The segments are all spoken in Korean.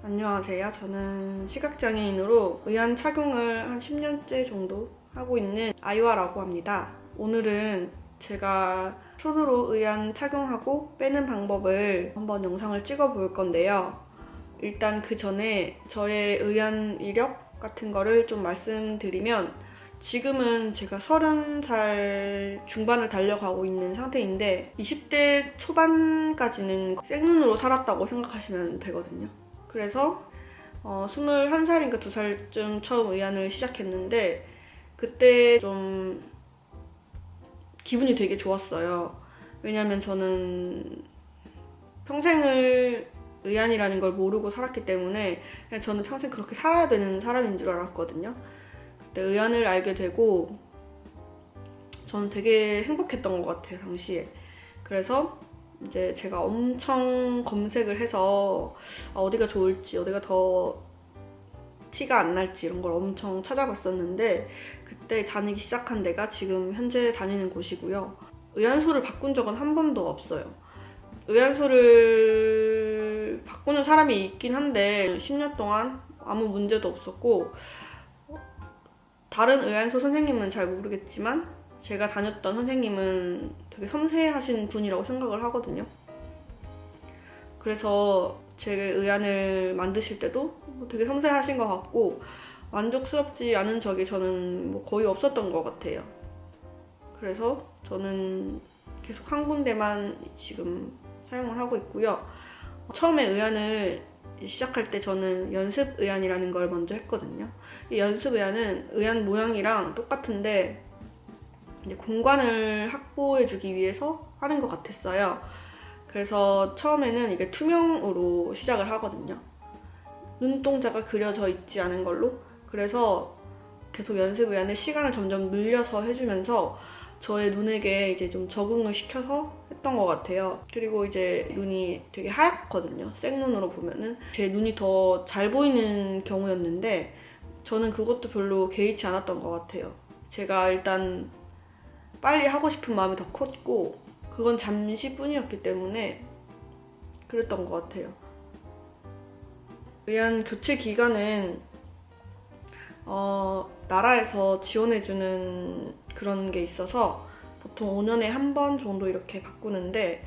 안녕하세요. 저는 시각장애인으로 의안 착용을 한 10년째 정도 하고 있는 아이와라고 합니다. 오늘은 제가 손으로 의안 착용하고 빼는 방법을 한번 영상을 찍어 볼 건데요. 일단 그 전에 저의 의안 이력 같은 거를 좀 말씀드리면, 지금은 제가 30살 중반을 달려가고 있는 상태인데 20대 초반까지는 생눈으로 살았다고 생각하시면 되거든요. 그래서 21살인가 2살쯤 처음 의안을 시작했는데, 그때 좀 기분이 되게 좋았어요. 왜냐면 저는 평생을 의안이라는 걸 모르고 살았기 때문에 그냥 저는 평생 그렇게 살아야 되는 사람인 줄 알았거든요. 그때 의안을 알게 되고 저는 되게 행복했던 것 같아요, 당시에. 그래서 이제 제가 엄청 검색을 해서 어디가 좋을지, 어디가 더 티가 안 날지 이런 걸 엄청 찾아봤었는데, 그때 다니기 시작한 데가 지금 현재 다니는 곳이고요. 의안소를 바꾼 적은 한 번도 없어요. 의안소를 바꾸는 사람이 있긴 한데 10년 동안 아무 문제도 없었고, 다른 의안소 선생님은 잘 모르겠지만 제가 다녔던 선생님은 되게 섬세하신 분이라고 생각을 하거든요. 그래서 제 의안을 만드실 때도 되게 섬세하신 것 같고 만족스럽지 않은 적이 저는 거의 없었던 것 같아요. 그래서 저는 계속 한 군데만 지금 사용을 하고 있고요. 처음에 의안을 시작할 때 저는 연습 의안이라는 걸 먼저 했거든요. 이 연습 의안은 의안 모양이랑 똑같은데 이제 공간을 확보해주기 위해서 하는 것 같았어요. 그래서 처음에는 이게 투명으로 시작을 하거든요. 눈동자가 그려져 있지 않은 걸로. 그래서 계속 연습 의안에 시간을 점점 늘려서 해주면서 저의 눈에게 이제 좀 적응을 시켜서 했던 것 같아요. 그리고 이제 눈이 되게 하얗거든요. 생눈으로 보면은 제 눈이 더 잘 보이는 경우였는데 저는 그것도 별로 개의치 않았던 것 같아요. 제가 일단 빨리 하고 싶은 마음이 더 컸고 그건 잠시뿐이었기 때문에 그랬던 것 같아요. 의안 교체 기간은 나라에서 지원해주는 그런 게 있어서 보통 5년에 한 번 정도 이렇게 바꾸는데,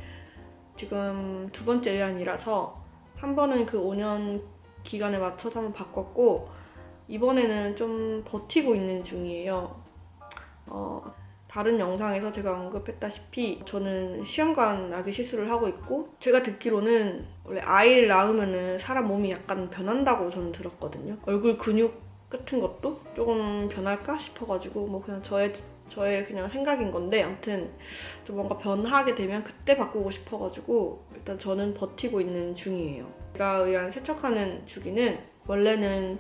지금 두 번째 의안이라서 한 번은 그 5년 기간에 맞춰서 한번 바꿨고 이번에는 좀 버티고 있는 중이에요. 다른 영상에서 제가 언급했다시피 저는 시험관 아기 시술을 하고 있고, 제가 듣기로는 원래 아이를 낳으면은 사람 몸이 약간 변한다고 저는 들었거든요. 얼굴 근육 같은 것도 조금 변할까 싶어가지고 그냥 저의 그냥 생각인 건데, 아무튼 좀 뭔가 변하게 되면 그때 바꾸고 싶어가지고 일단 저는 버티고 있는 중이에요. 제가 의한 세척하는 주기는 원래는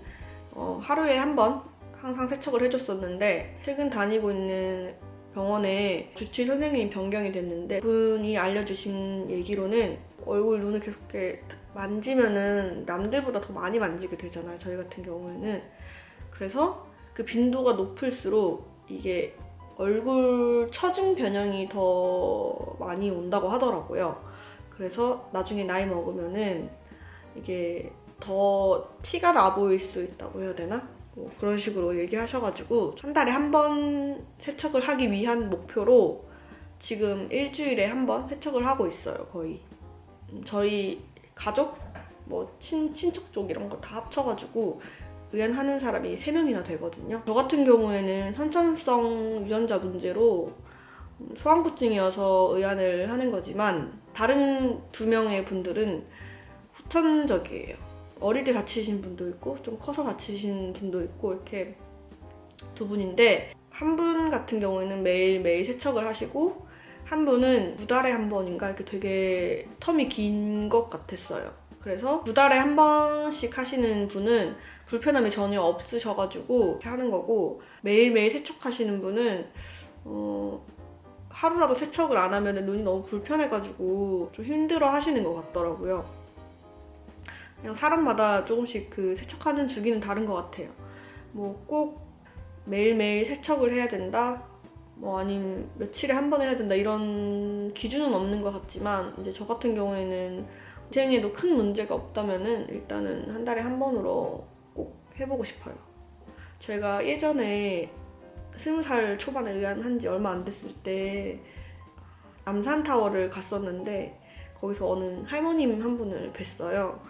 하루에 한 번 항상 세척을 해줬었는데, 최근 다니고 있는 병원에 주치 선생님이 변경이 됐는데 그분이 알려주신 얘기로는 얼굴 눈을 계속 이렇게 만지면은 남들보다 더 많이 만지게 되잖아요, 저희 같은 경우에는. 그래서 그 빈도가 높을수록 이게 얼굴 처짐 변형이 더 많이 온다고 하더라고요. 그래서 나중에 나이 먹으면은 이게 더 티가 나 보일 수 있다고 해야 되나? 그런 식으로 얘기하셔가지고 한 달에 한 번 세척을 하기 위한 목표로 지금 일주일에 한 번 세척을 하고 있어요, 거의. 저희 가족, 친척 쪽 이런 거 다 합쳐가지고 의안하는 사람이 3명이나 되거든요. 저 같은 경우에는 선천성 유전자 문제로 소환부증이어서 의안을 하는 거지만, 다른 2명의 분들은 후천적이에요. 어릴 때 다치신 분도 있고 좀 커서 다치신 분도 있고 이렇게 두 분인데, 한 분 같은 경우에는 매일매일 세척을 하시고 한 분은 2달에 한 번인가 이렇게 되게 텀이 긴 것 같았어요. 그래서 2달에 한 번씩 하시는 분은 불편함이 전혀 없으셔가지고 이렇게 하는 거고, 매일매일 세척하시는 분은 하루라도 세척을 안 하면 눈이 너무 불편해가지고 좀 힘들어 하시는 것 같더라고요. 그냥 사람마다 조금씩 그 세척하는 주기는 다른 것 같아요. 꼭 매일매일 세척을 해야 된다, 아니면 며칠에 한 번 해야 된다 이런 기준은 없는 것 같지만, 이제 저 같은 경우에는 인생에도 큰 문제가 없다면은 일단은 한 달에 한 번으로 꼭 해보고 싶어요. 제가 예전에 20살 초반에 의안한 지 얼마 안 됐을 때 남산타워를 갔었는데 거기서 어느 할머님 한 분을 뵀어요.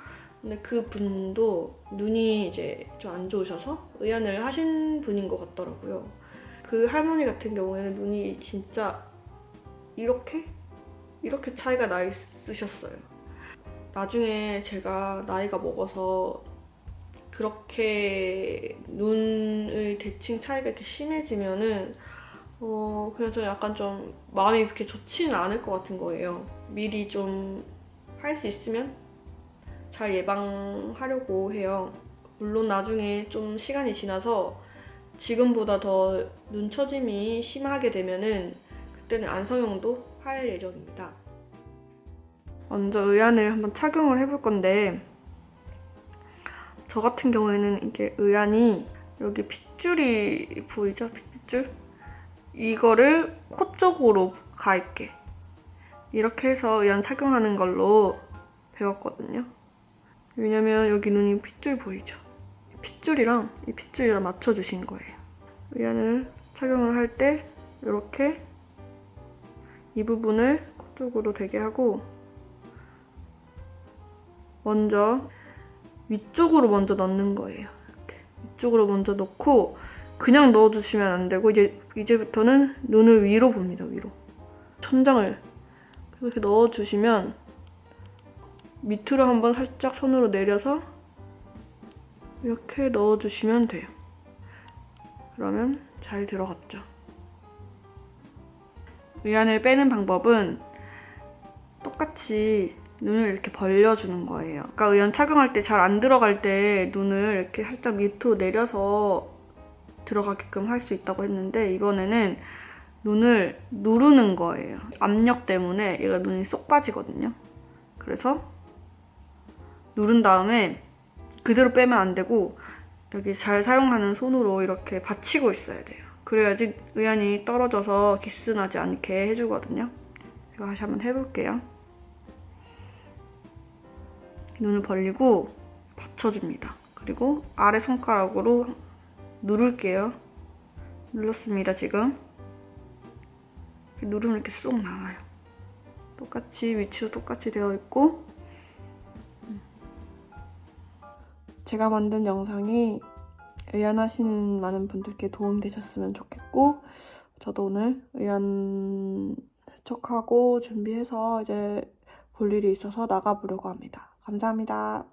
근데 그 분도 눈이 이제 좀 안 좋으셔서 의안을 하신 분인 것 같더라고요. 그 할머니 같은 경우에는 눈이 진짜 이렇게 차이가 나 있으셨어요. 나중에 제가 나이가 먹어서 그렇게 눈의 대칭 차이가 이렇게 심해지면은 그냥 저는 약간 좀 마음이 그렇게 좋지는 않을 것 같은 거예요. 미리 좀 할 수 있으면 잘 예방하려고 해요. 물론 나중에 좀 시간이 지나서 지금보다 더 눈 처짐이 심하게 되면은 그때는 안성형도 할 예정입니다. 먼저 의안을 한번 착용을 해볼 건데 저 같은 경우에는 이게 의안이 여기 핏줄이 보이죠? 핏줄? 이거를 코 쪽으로 가 있게 이렇게 해서 의안 착용하는 걸로 배웠거든요. 왜냐면 여기 눈이 핏줄 보이죠? 핏줄이랑 이 핏줄이랑 맞춰주신 거예요. 의안을 착용을 할 때 이렇게 이 부분을 코 쪽으로 되게 하고 먼저 위쪽으로 먼저 넣는 거예요. 이렇게 위쪽으로 먼저 넣고 그냥 넣어주시면 안 되고 이제부터는 눈을 위로 봅니다. 위로. 천장을 이렇게 넣어주시면 밑으로 한번 살짝 손으로 내려서 이렇게 넣어주시면 돼요. 그러면 잘 들어갔죠. 의안을 빼는 방법은 똑같이 눈을 이렇게 벌려주는 거예요. 아까 의안 착용할 때 잘 안 들어갈 때 눈을 이렇게 살짝 밑으로 내려서 들어가게끔 할 수 있다고 했는데 이번에는 눈을 누르는 거예요. 압력 때문에 얘가 눈이 쏙 빠지거든요. 그래서 누른 다음에 그대로 빼면 안 되고 여기 잘 사용하는 손으로 이렇게 받치고 있어야 돼요. 그래야지 의안이 떨어져서 기스나지 않게 해주거든요. 제가 다시 한번 해볼게요. 눈을 벌리고 받쳐줍니다. 그리고 아래 손가락으로 누를게요. 눌렀습니다, 지금. 누르면 이렇게 쏙 나와요. 똑같이 위치도 똑같이 되어 있고 제가 만든 영상이 의안하시는 많은 분들께 도움되셨으면 좋겠고 저도 오늘 의안 세척하고 준비해서 이제 볼 일이 있어서 나가보려고 합니다. 감사합니다.